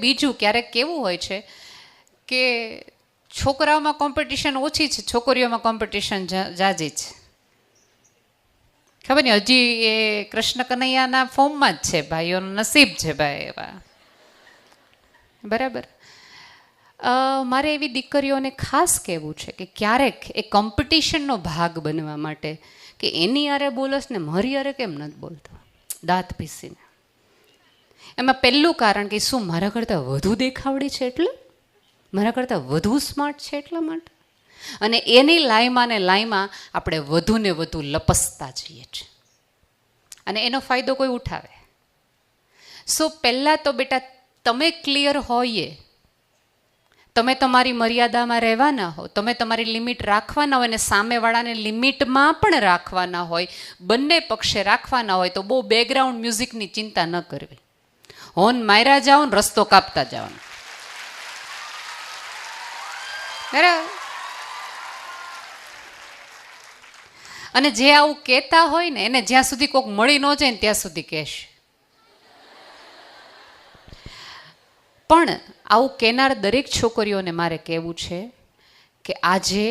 બીજું ક્યારેક કેવું હોય છે કે છોકરાઓમાં કોમ્પિટિશન ઓછી છે, છોકરીઓમાં કોમ્પિટિશન જાજી છે. ખબર નહીં, હજી એ કૃષ્ણ કનૈયાના ફોર્મમાં જ છે. ભાઈઓનું નસીબ છે ભાઈ એવા. બરાબર. મારે એવી દીકરીઓને ખાસ કહેવું છે કે ક્યારેક એ કોમ્પિટિશનનો ભાગ બનવા માટે કે એની અરે બોલસ ને મારી અરે કેમ નથી બોલતો, દાંત પીસીને. એમાં પહેલું કારણ કે શું મારા કરતાં વધુ દેખાવડી છે એટલે, મારા કરતાં વધુ સ્માર્ટ છે એટલા માટે. અને એની લાઈમાં ને લાઈમાં આપણે વધુ ને વધુ લપસતા જઈએ છીએ અને એનો ફાયદો કોઈ ઉઠાવે. સો પહેલાં તો બેટા તમે ક્લિયર હોઈએ, તમે તમારી મર્યાદામાં રહેવાના હો, તમે તમારી લિમિટ રાખવાના હોય અને સામેવાળાને લિમિટમાં પણ રાખવાના હોય, બંને પક્ષે રાખવાના હોય તો બહુ બેકગ્રાઉન્ડ મ્યુઝિકની ચિંતા ન કરવી. હોન માર્યા જાઓ ને રસ્તો કાપતા જવાનો. બરાબર. અને જે આવું કહેતા હોય ને એને જ્યાં સુધી કોઈક મળી ન જાય ને ત્યાં સુધી કહેશે. પણ આવું કહેનાર દરેક છોકરીઓને મારે કહેવું છે કે આજે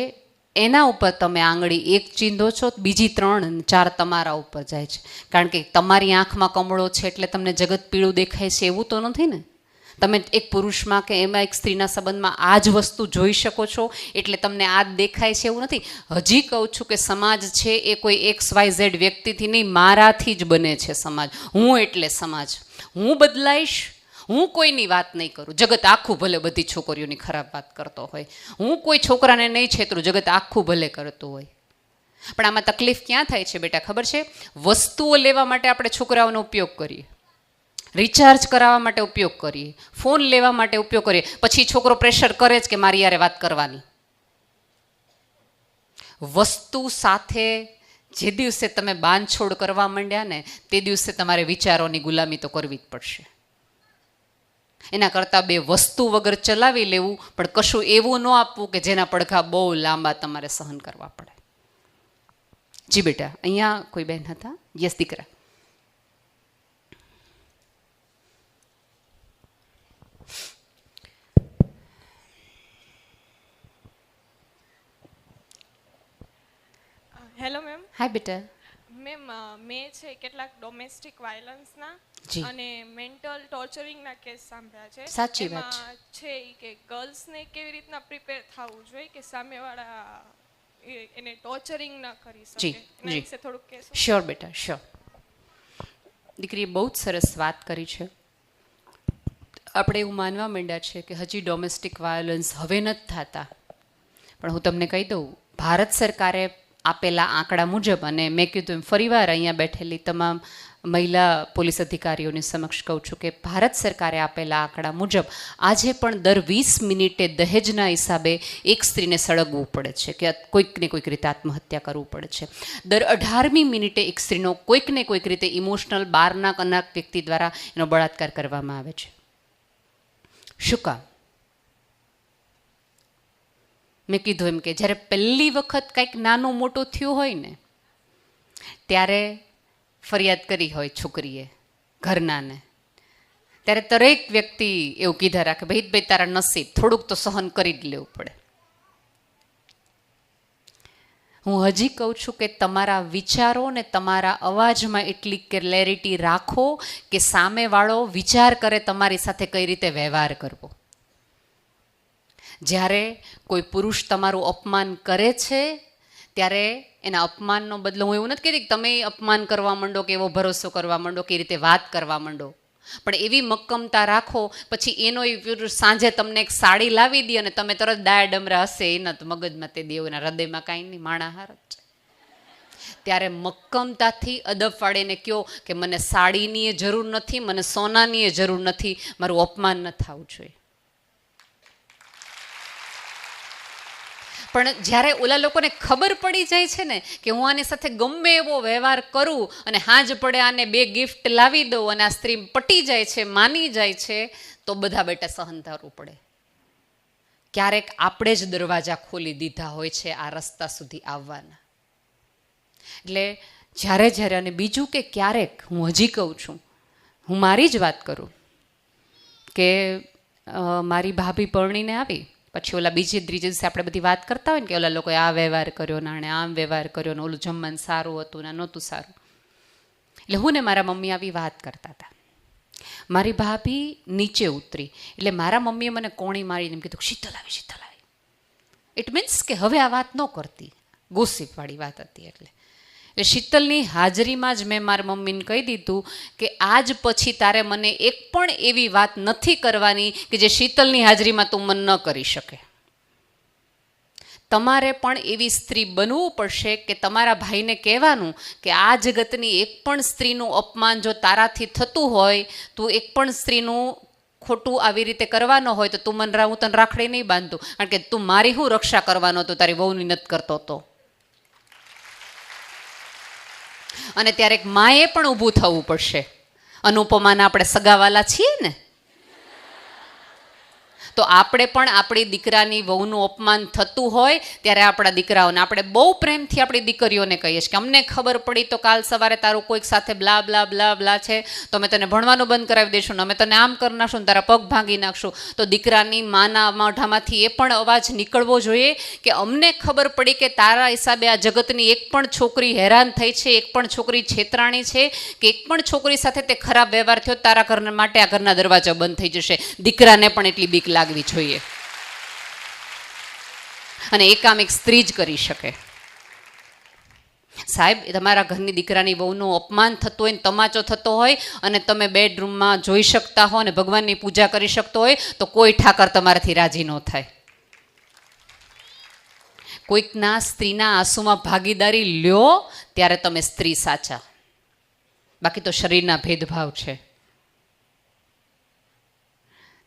એના ઉપર તમે આંગળી એક ચીંધો છો, બીજી 3 અને 4 તમારા ઉપર જાય છે. કારણ કે તમારી આંખમાં કમળો છે એટલે તમને જગત પીળું દેખાય છે એવું તો નથી ને. તમે એક પુરુષમાં કે એમાં એક સ્ત્રીના સંબંધમાં આ જ વસ્તુ જોઈ શકો છો એટલે તમને આ જ દેખાય છે એવું નથી. હજી કહું છું કે સમાજ છે એ કોઈ XYZ વ્યક્તિથી નહીં, મારાથી જ બને છે સમાજ. હું એટલે સમાજ. હું બદલાઈશ, હું કોઈની વાત નહીં કરું. જગત આખું ભલે બધી છોકરીઓની ખરાબ વાત કરતો હોય, હું કોઈ છોકરાને નહીં છેતરું, જગત આખું ભલે કરતું હોય. પણ આમાં તકલીફ ક્યાં થાય છે બેટા ખબર છે? વસ્તુઓ લેવા માટે આપણે છોકરાઓનો ઉપયોગ કરીએ, રિચાર્જ કરાવવા માટે ઉપયોગ કરીએ, ફોન લેવા માટે ઉપયોગ કરીએ, પછી છોકરો પ્રેશર કરે જ કે મારી યારે વાત કરવાની. વસ્તુ સાથે જે દિવસે તમે બાંધછોડ કરવા માંડ્યા ને તે દિવસે તમારે વિચારોની ગુલામી તો કરવી જ પડશે. એના કરતાં 2 વસ્તુ વગર ચલાવી લેવું, પણ કશું એવું ન આપવું કે જેના પડઘા બહુ લાંબા તમારે સહન કરવા પડે. જી બેટા, અહીંયા કોઈ બેન હતા? યસ દીકરા. Hello ma'am. હાય બેટા. મેમ, મેં છે કેટલાક ડોમેસ્ટિક વાયલન્સના અને મેન્ટલ ટોર્ચરિંગના કેસ સાંભળ્યા છે. સાચી વાત છે કે ગર્લ્સને કેવી રીતના પ્રિપેર થવું જોઈએ કે સામેવાળા એને ટોર્ચરિંગ ન કરી શકે, એના વિશે થોડુંક કહેશો? શ્યોર બેટા, શ્યોર. દીકરીએ બહુ જ સરસ વાત કરી છે. આપણે એવું માનવા માંડ્યા છે કે હજી ડોમેસ્ટિક વાયોલન્સ હવે નથી થતા, પણ હું તમને કહી દઉં, ભારત સરકારે આપેલા આંકડા મુજબ, અને મેં કીધું એમ ફરીવાર અહીંયા બેઠેલી તમામ મહિલા પોલીસ અધિકારીઓની સમક્ષ કહું છું કે ભારત સરકારે આપેલા આંકડા મુજબ આજે પણ દર 20 મિનિટે દહેજના હિસાબે એક સ્ત્રીને સળગવું પડે છે કે કોઈકને કોઈક રીતે આત્મહત્યા કરવું પડે છે. દર 18મી મિનિટે એક સ્ત્રીનો કોઈકને કોઈક રીતે ઇમોશનલ બહારના અનાક વ્યક્તિ દ્વારા એનો બળાત્કાર કરવામાં આવે છે. શું કામ? મેં કીધું એમ કે જ્યારે પહેલી વખત કંઈક નાનું મોટું થયું હોય ને ત્યારે ફરિયાદ કરી હોય છોકરીએ ઘરનાને, ત્યારે દરેક વ્યક્તિ એવું કીધા રાખે, ભાઈ તારા નસીબ, થોડુંક તો સહન કરી જ લેવું પડે. હું હજી કહું છું કે તમારા વિચારો ને તમારા અવાજમાં એટલી ક્લેરિટી રાખો કે સામેવાળો વિચાર કરે તમારી સાથે કઈ રીતે વ્યવહાર કરવો. જ્યારે કોઈ પુરુષ તમારું અપમાન કરે છે ત્યારે એના અપમાનનો બદલો, હું એવું નથી કહેતી કે તમે અપમાન કરવા માંડો કે એવો ભરોસો કરવા માંડો કે એ રીતે વાત કરવા માંડો, પણ એવી મક્કમતા રાખો પછી એનો સાંજે તમને એક સાડી લાવી દે અને તમે તરત ડાયા ડમરા હશે, એના તો મગજમાં તે દેવના હૃદયમાં કાંઈ નહીં, માણા હાર જ છે. ત્યારે મક્કમતાથી અદબ વાળીને કહો કે મને સાડીની જરૂર નથી, મને સોનાની જરૂર નથી, મારું અપમાન ન થવું જોઈએ. પણ જ્યારે ઓલા લોકોને ખબર પડી જાય છે ને કે હું આની સાથે ગમે એવો વ્યવહાર કરું અને હાંજ પડે આને 2 ગિફ્ટ લાવી દઉં અને આ સ્ત્રી પટી જાય છે, માની જાય છે, તો બધા બેટા સહન થવું પડે. ક્યારેક આપણે જ દરવાજા ખોલી દીધા હોય છે આ રસ્તા સુધી આવવાના. એટલે જ્યારે અને બીજું કે ક્યારેક, હું હજી કહું છું, હું મારી જ વાત કરું કે મારી ભાભી પરણીને આવી પછી ઓલા બીજે ત્રીજે દિવસે આપણે બધી વાત કરતા હોય ને કે ઓલા લોકોએ આ વ્યવહાર કર્યો ને આણે આમ વ્યવહાર કર્યો ને ઓલું જમવાનું સારું હતું ને નહોતું સારું. એટલે હું ને મારા મમ્મી આવી વાત કરતા હતા. મારી ભાભી નીચે ઉતરી એટલે મારા મમ્મીએ મને કોણી મારીને એમ કીધું શીતલ આવી શીતલ આવી. ઇટ મીન્સ કે હવે આ વાત ન કરતી, ગોસિપવાળી વાત હતી. એટલે શીતલની હાજરીમાં જ મેં મારા મમ્મીને કહી દીધું કે આજ પછી તારે મને એક પણ એવી વાત નથી કરવાની કે જે શીતલની હાજરીમાં તું મન ન કરી શકે. તમારે પણ એવી સ્ત્રી બનવું પડશે કે તમારા ભાઈને કહેવાનું કે આ જગતની એક પણ સ્ત્રીનું અપમાન જો તારાથી થતું હોય, તું એક પણ સ્ત્રીનું ખોટું આવી રીતે કરવાનો હોય તો તું હું તને રાખડી નહીં બાંધતું, કારણ કે તું મારી હું રક્ષા કરવાનો હતો, તારી વહુની નથી કરતો હતો. અને ત્યારે એક માએ પણ ઊભું થવું પડશે. અનુપમાના આપણે સગાવાલા છીએ ને, તો આપણે પણ આપણી દીકરાની વહુનું અપમાન થતું હોય ત્યારે આપણા દીકરાઓને આપણે બહુ પ્રેમથી આપણી દીકરીઓને કહીએ છીએ કે અમને ખબર પડી તો કાલ સવારે તારું કોઈક સાથે બ્લા બ્લા બ્લા બ્લા છે તો અમે તને ભણવાનું બંધ કરાવી દઈશું ને અમે તને આમ કરી નાખશું ને તારા પગ ભાંગી નાખશું. તો દીકરાની માના મોઢામાંથી એ પણ અવાજ નીકળવો જોઈએ કે અમને ખબર પડી કે તારા હિસાબે આ જગતની એક પણ છોકરી હેરાન થઈ છે, એક પણ છોકરી છેતરાણી છે કે એક પણ છોકરી સાથે તે ખરાબ વ્યવહાર થયો, તારા ઘર માટે આ ઘરના દરવાજા બંધ થઈ જશે. દીકરાને પણ એટલી બીક લાગે જોઈએ. અને એ કામ એક સ્ત્રી જ કરી શકે. સાહેબ, તમારા ઘરની દીકરાની વહુનું અપમાન થતું હોય ને તમાચો થતો હોય અને તમે બેડરૂમમાં જોઈ શકતા હો અને ભગવાનની પૂજા કરી શકતો હોય તો કોઈ ઠાકર તમારાથી રાજી ન થાય. કોઈકના સ્ત્રીના આંસુમાં ભાગીદારી લ્યો ત્યારે તમે સ્ત્રી સાચા, બાકી તો શરીરના ભેદભાવ છે.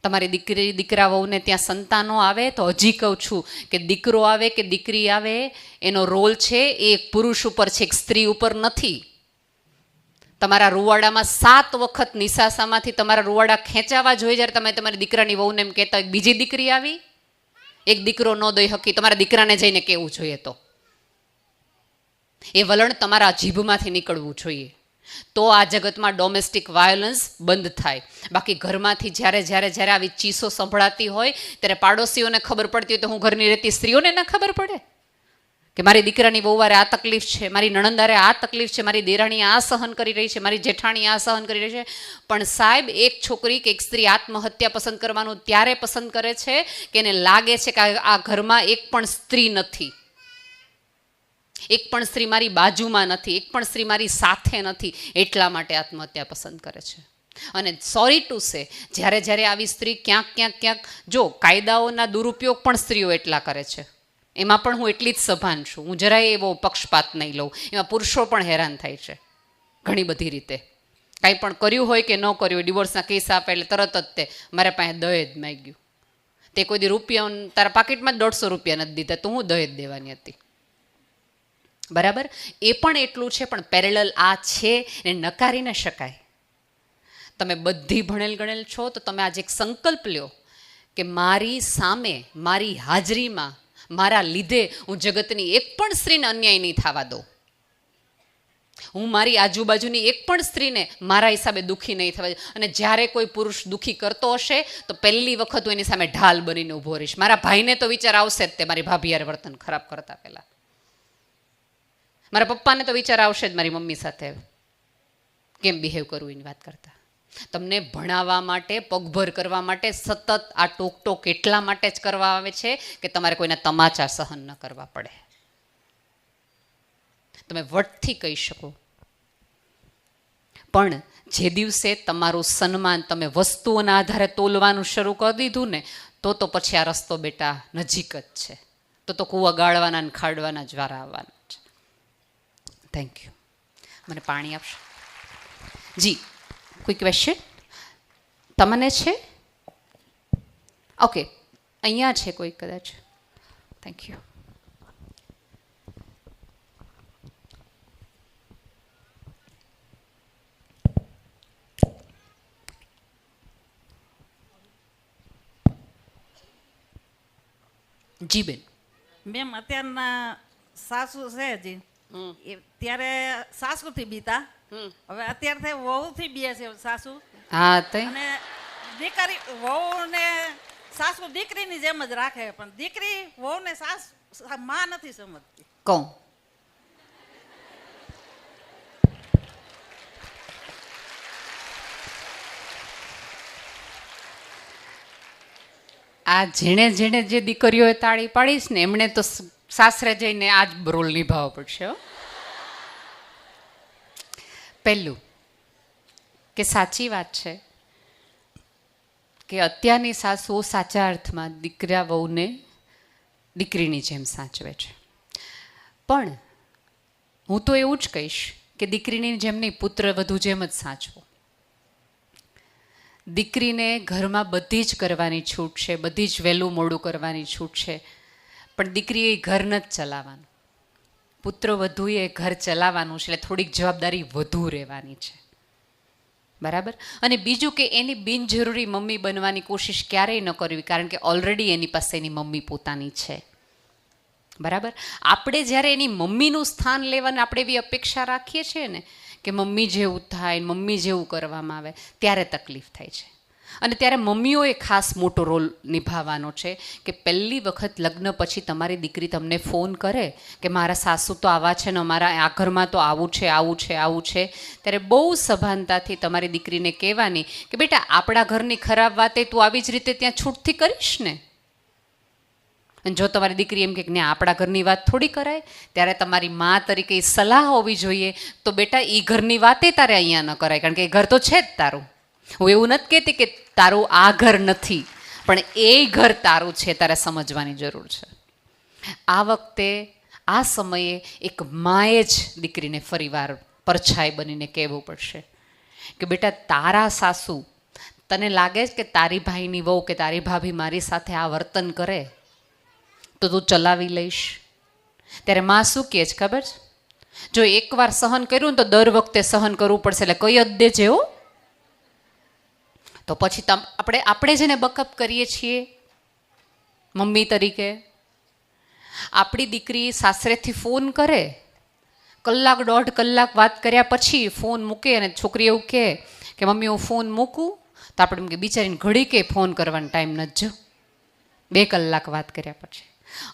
તમારી દીકરા વહુને ત્યાં સંતાનો આવે તો હજી કહું છું કે દીકરો આવે કે દીકરી આવે એનો રોલ છે એ એક પુરુષ ઉપર છે, એક સ્ત્રી ઉપર નથી. તમારા રૂવાડામાં 7 વખત નિશાસામાંથી તમારા રૂવાડા ખેંચાવા જોઈએ જ્યારે તમે તમારી દીકરાની વહુને એમ કહેતા હોય બીજી દીકરી આવી, એક દીકરો ન દઈ હકી, તમારા દીકરાને જઈને કહેવું જોઈએ. તો એ વલણ તમારા જીભમાંથી નીકળવું જોઈએ, તો આ જગતમાં ડોમેસ્ટિક વાયોલન્સ બંધ થાય. બાકી ઘરમાંથી જ્યારે આવી ચીસો સંભળાતી હોય ત્યારે પાડોશીઓને ખબર પડતી હોય તો હું ઘરની રહેતી સ્ત્રીઓને ના ખબર પડે કે મારી દીકરાની વહુવારે આ તકલીફ છે, મારી નણંદારે આ તકલીફ છે, મારી દેરાણી આ સહન કરી રહી છે, મારી જેઠાણી આ સહન કરી રહી છે. પણ સાહેબ, એક છોકરી કે એક સ્ત્રી આત્મહત્યા પસંદ કરવાનું ત્યારે પસંદ કરે છે કે એને લાગે છે કે આ ઘરમાં એક પણ સ્ત્રી નથી, એક પણ સ્ત્રી મારી બાજુમાં નથી, એક પણ સ્ત્રી મારી સાથે નથી, એટલા માટે આત્મહત્યા પસંદ કરે છે. અને સોરી ટુ સે, જ્યારે આવી સ્ત્રી ક્યાંક જો કાયદાઓના દુરુપયોગ પણ સ્ત્રીઓ એટલા કરે છે, એમાં પણ હું એટલી જ સભાન છું, હું જરાય એવો પક્ષપાત નહીં લઉં. એમાં પુરુષો પણ હેરાન થાય છે ઘણી બધી રીતે. કાંઈ પણ કર્યું હોય કે ન કર્યું હોય, ડિવોર્સના કેસ આપે એટલે તરત જ તે મારા પાસે દહેજ માંગ્યું, તે કોઈ દી રૂપિયા તારા પાકીટમાં 150 રૂપિયા નથી દીધા તો હું દહેજ દેવાની હતી. બરાબર, એ પણ એટલું છે. પણ પેરેલલ આ છે ને નકારી ન શકાય. તમે બધી ભણેલ ગણેલ છો તો તમે આજે એક સંકલ્પ લ્યો કે મારી સામે, મારી હાજરીમાં, મારા લીધે હું જગતની એક પણ સ્ત્રીને અન્યાય નહીં થવા દઉં. હું મારી આજુબાજુની એક પણ સ્ત્રીને મારા હિસાબે દુઃખી નહીં થવા દઉં. અને જ્યારે કોઈ પુરુષ દુઃખી કરતો હશે તો પહેલી વખત હું એની સામે ઢાલ બનીને ઊભો રહીશ. મારા ભાઈને તો વિચાર આવશે જ તે મારી ભાભી યાર વર્તન ખરાબ કરતા પહેલા. મારા પપ્પાને તો વિચાર આવશે જ મારી મમ્મી સાથે કેમ બિહેવ કરવું એની વાત કરતા. તમને ભણાવવા માટે, પગભર કરવા માટે સતત આ ટોક એટલા માટે જ કરવા આવે છે કે તમારે કોઈના તમાચા સહન ન કરવા પડે. તમે વટથી કહી શકો, પણ જે દિવસે તમારું સન્માન તમે વસ્તુઓના આધારે તોલવાનું શરૂ કરી દીધું ને તો પછી આ રસ્તો બેટા નજીક જ છે. તો કૂવા ગાળવાના ને ખાડવાના જ વારા આવવાના છે. Thank you. મને પાણી આપશો? જી, કોઈ ક્વેશ્ચન તમને છે? ઓકે, અહીંયા છે કોઈ કદાચ. Thank you. જી બેન. મેમ, અત્યારના સાસુ છે હજી, ત્યારે સાસુથી બીતા, હવે અત્યારે વહુથી બીએ છે સાસુ. હા, અને દીકરી વહુને સાસુ દીકરીની જેમ જ રાખે, પણ દીકરી વહુને માં નથી સમજતી. કહું આ જેણે જેણે જે દીકરીઓએ તાળી પાડીશ ને એમણે તો સાસરે જઈને આ જ રોલ નિભાવવો પડશે. પહેલું કે સાચી વાત છે કે અત્યારની સાસુઓ સાચા અર્થમાં દીકરા વહુને દીકરીની જેમ સાચવે છે. પણ હું તો એવું જ કહીશ કે દીકરીની જેમ નહીં, પુત્ર વધુ જેમ જ સાચવો. દીકરીને ઘરમાં બધી જ કરવાની છૂટ છે, બધી જ વહેલું મોડું કરવાની છૂટ છે, પણ દીકરીએ ઘર નથી ચલાવવાનું. પુત્ર વધુએ ઘર ચલાવવાનું છે, એટલે થોડીક જવાબદારી વધુ રહેવાની છે. બરાબર. અને બીજું કે એની બિનજરૂરી મમ્મી બનવાની કોશિશ ક્યારેય ન કરવી, કારણ કે ઓલરેડી એની પાસે એની મમ્મી પોતાની છે. બરાબર. આપણે જ્યારે એની મમ્મીનું સ્થાન લેવાની આપણે એવી અપેક્ષા રાખીએ છીએ ને કે મમ્મી જેવું થાય, મમ્મી જેવું કરવામાં આવે, ત્યારે તકલીફ થાય છે. અને ત્યારે મમ્મીઓએ ખાસ મોટો રોલ નિભાવવાનો છે કે પહેલી વખત લગ્ન પછી તમારી દીકરી તમને ફોન કરે કે મારા સાસુ તો આવા છે ને અમારા આ ઘરમાં તો આવું છે, આવું છે, આવું છે, ત્યારે બહુ સભાનતાથી તમારી દીકરીને કહેવાની કે બેટા આપણા ઘરની ખરાબ વાતે તું આવી જ રીતે ત્યાં છૂટથી કરીશ ને. અને જો તમારી દીકરી એમ કે ને આપણા ઘરની વાત થોડી કરાય, ત્યારે તમારી મા તરીકે એ સલાહ હોવી જોઈએ તો બેટા એ ઘરની વાતે તારે અહીંયા ન કરાય, કારણ કે એ ઘર તો છે જ તારું. હું એવું નથી કહેતી કે તારું આ ઘર નથી, પણ એ ઘર તારું છે, તારે સમજવાની જરૂર છે. આ વખતે આ સમયે એક માએ જ દીકરીને ફરીવાર પરછાઈ બનીને કહેવું પડશે કે બેટા તારા સાસુ, તને લાગે છે કે તારી ભાઈની વહુ કે તારી ભાભી મારી સાથે આ વર્તન કરે તો તું ચલાવી લઈશ? ત્યારે માં શું કહે છે ખબર છે? જો એકવાર સહન કર્યું ને તો દર વખતે સહન કરવું પડશે, એટલે કઈ જ દેજે હો. તો પછી આપણે જેને બકઅપ કરીએ છીએ મમ્મી તરીકે, આપણી દીકરી સાસરેથી ફોન કરે, કલાક દોઢ કલાક વાત કર્યા પછી ફોન મૂકે અને છોકરી એવું કહે કે મમ્મી હું ફોન મૂકું, તો આપણે એમ કે બિચારીને ઘડી કે ફોન કરવાનો ટાઈમ નથી, જો 2 કલાક વાત કર્યા પછી.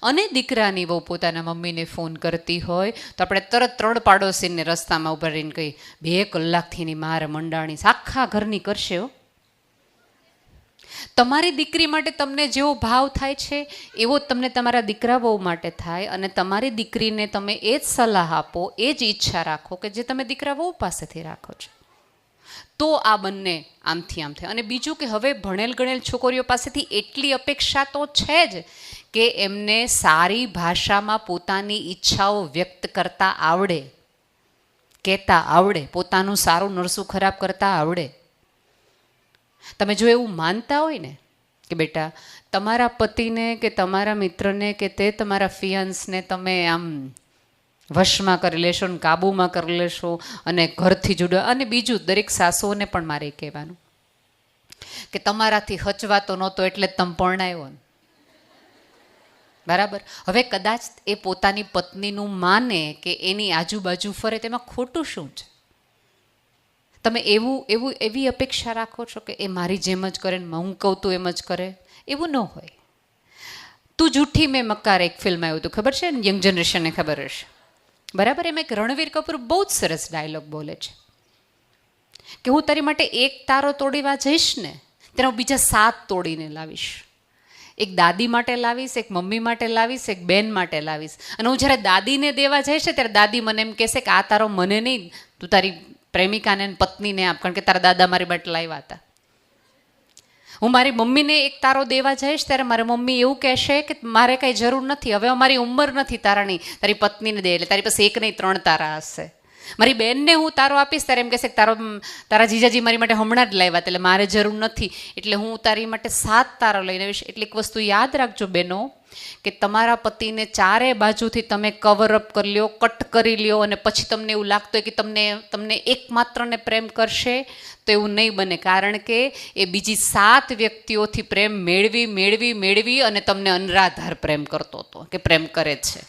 અને દીકરાની બહુ પોતાના મમ્મીને ફોન કરતી હોય તો આપણે તરત 3 પાડોશીને રસ્તામાં ઉભા રહીને કહી 2 કલાકથી એની મારે મંડાણી આખા ઘરની કરશે હો. તમારી દીકરી માટે તમને જેવો ભાવ થાય છે એવો તમને તમારા દીકરા બહુ માટે થાય, અને તમારી દીકરીને તમે એ જ સલાહ આપો, એ જ ઈચ્છા રાખો કે જે તમે દીકરા બહુ પાસેથી રાખો છો. તો આ બંને આમથી આમ થાય. અને બીજું કે હવે ભણેલ ગણેલ છોકરીઓ પાસેથી એટલી અપેક્ષા તો છે જ કે એમને સારી ભાષામાં પોતાની ઈચ્છાઓ વ્યક્ત કરતા આવડે, કહેતા આવડે, પોતાનું સારું નરસું ખરાબ કરતા આવડે. તમે જો એવું માનતા હોય ને કે બેટા તમારા પતિને કે તમારા મિત્રને કે તે તમારા ફિયાન્સને તમે આમ વશમાં કરી લેશો ને કાબૂમાં કરી લેશો અને ઘરથી જુદા. અને બીજું દરેક સાસુઓને પણ મારે કહેવાનું કે તમારાથી હચવાતો નહોતો એટલે જ તમે પરણાવ્યો ને. બરાબર. હવે કદાચ એ પોતાની પત્નીનું માને કે એની આજુબાજુ ફરે, તેમાં ખોટું શું છે? તમે એવી અપેક્ષા રાખો છો કે એ મારી જેમ જ કરે ને હું કહું તું એમ જ કરે? એવું ન હોય. તું જૂઠી મેં મક્કાર એક ફિલ્મ આવ્યું હતું, ખબર છે ને? યંગ જનરેશનને ખબર હશે. બરાબર. એમાં એક રણવીર કપૂર બહુ જ સરસ ડાયલોગ બોલે છે કે હું તારી માટે એક તારો તોડીવા જઈશ ને ત્યારે હું બીજા 7 તોડીને લાવીશ. એક દાદી માટે લાવીશ, એક મમ્મી માટે લાવીશ, એક બેન માટે લાવીશ. અને હું જ્યારે દાદીને દેવા જઈશ ત્યારે દાદી મને એમ કહેશે કે આ તારો મને નહીં, તું તારી પ્રેમિકાને પત્નીને આપ, કારણ કે તારા દાદા મારી માટે લાવ્યા હતા. હું મારી મમ્મીને એક તારો દેવા જઈશ ત્યારે મારી મમ્મી એવું કહેશે કે મારે કાંઈ જરૂર નથી, હવે અમારી ઉંમર નથી તારાની, તારી પત્નીને દે, એટલે તારી પાસે 1 નહીં 3 તારા હશે. મારી બેનને હું તારો આપીશ ત્યારે એમ કહેશે કે તારા જીજાજી મારી માટે હમણાં જ લાવ્યા એટલે મારે જરૂર નથી, એટલે હું તારી માટે 7 તારો લઈને આવીશ. એટલે એક વસ્તુ યાદ રાખજો બહેનો કે તમારા પતિને 4 બાજુથી તમે કવરઅપ કરી લ્યો, કટ કરી લ્યો, અને પછી તમને એવું લાગતું હોય કે તમને એકમાત્રને પ્રેમ કરશે, તો એવું નહીં બને. કારણ કે એ બીજી 7 વ્યક્તિઓથી પ્રેમ મેળવી અને તમને અનરાધાર પ્રેમ કરતો હતો કે પ્રેમ કરે છે.